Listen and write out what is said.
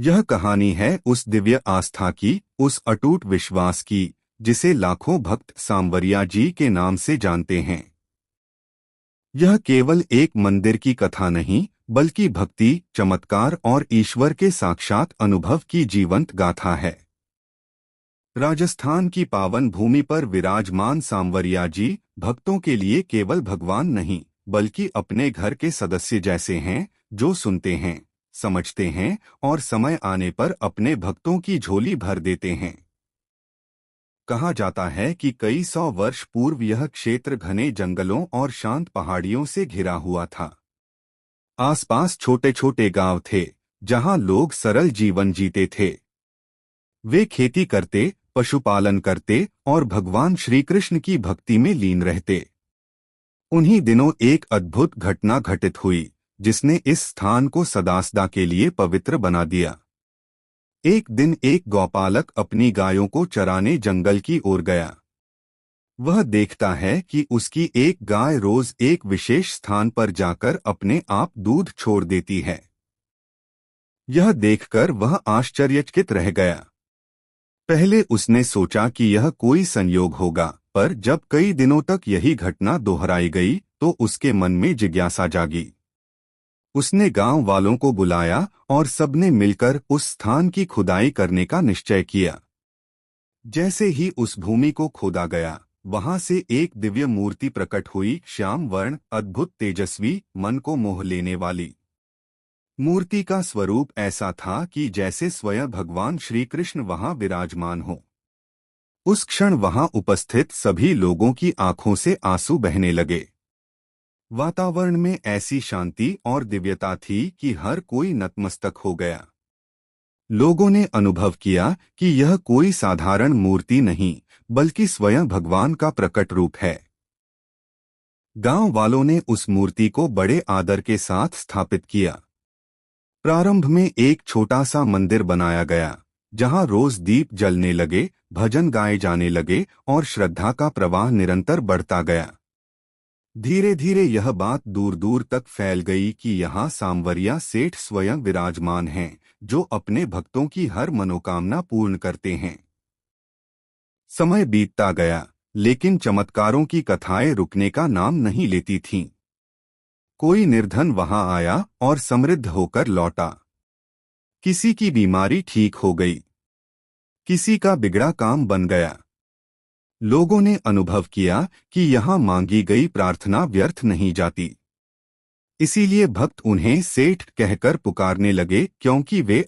यह कहानी है उस दिव्य आस्था की, उस अटूट विश्वास की, जिसे लाखों भक्त सांवरिया जी के नाम से जानते हैं। यह केवल एक मंदिर की कथा नहीं, बल्कि भक्ति, चमत्कार और ईश्वर के साक्षात अनुभव की जीवंत गाथा है। राजस्थान की पावन भूमि पर विराजमान सांवरिया जी भक्तों के लिए केवल भगवान नहीं, बल्कि अपने घर के सदस्य जैसे हैं, जो सुनते हैं, समझते हैं और समय आने पर अपने भक्तों की झोली भर देते हैं। कहा जाता है कि कई सौ वर्ष पूर्व यह क्षेत्र घने जंगलों और शांत पहाड़ियों से घिरा हुआ था। आसपास छोटे छोटे गांव थे, जहां लोग सरल जीवन जीते थे। वे खेती करते, पशुपालन करते और भगवान श्री कृष्ण की भक्ति में लीन रहते। उन्हीं दिनों एक अद्भुत घटना घटित हुई, जिसने इस स्थान को सदासदा के लिए पवित्र बना दिया। एक दिन एक गौपालक अपनी गायों को चराने जंगल की ओर गया। वह देखता है कि उसकी एक गाय रोज एक विशेष स्थान पर जाकर अपने आप दूध छोड़ देती है। यह देखकर वह आश्चर्यचकित रह गया। पहले उसने सोचा कि यह कोई संयोग होगा, पर जब कई दिनों तक यही घटना दोहराई गई तो उसके मन में जिज्ञासा जागी। उसने गांव वालों को बुलाया और सबने मिलकर उस स्थान की खुदाई करने का निश्चय किया। जैसे ही उस भूमि को खोदा गया, वहां से एक दिव्य मूर्ति प्रकट हुई, श्याम वर्ण, अद्भुत, तेजस्वी, मन को मोह लेने वाली। मूर्ति का स्वरूप ऐसा था कि जैसे स्वयं भगवान श्री कृष्ण वहां विराजमान हो। उस क्षण वहां उपस्थित सभी लोगों की आंखों से आंसू बहने लगे। वातावरण में ऐसी शांति और दिव्यता थी कि हर कोई नतमस्तक हो गया। लोगों ने अनुभव किया कि यह कोई साधारण मूर्ति नहीं, बल्कि स्वयं भगवान का प्रकट रूप है। गांव वालों ने उस मूर्ति को बड़े आदर के साथ स्थापित किया। प्रारंभ में एक छोटा सा मंदिर बनाया गया, जहां रोज दीप जलने लगे, भजन गाए जाने लगे और श्रद्धा का प्रवाह निरंतर बढ़ता गया। धीरे धीरे यह बात दूर दूर तक फैल गई कि यहाँ सांवरिया सेठ स्वयं विराजमान हैं, जो अपने भक्तों की हर मनोकामना पूर्ण करते हैं। समय बीतता गया, लेकिन चमत्कारों की कथाएं रुकने का नाम नहीं लेती थीं। कोई निर्धन वहां आया और समृद्ध होकर लौटा। किसी की बीमारी ठीक हो गई, किसी का बिगड़ा काम बन गया। लोगों ने अनुभव किया कि यहाँ मांगी गई प्रार्थना व्यर्थ नहीं जाती। इसीलिए भक्त उन्हें सेठ कहकर पुकारने लगे, क्योंकि वे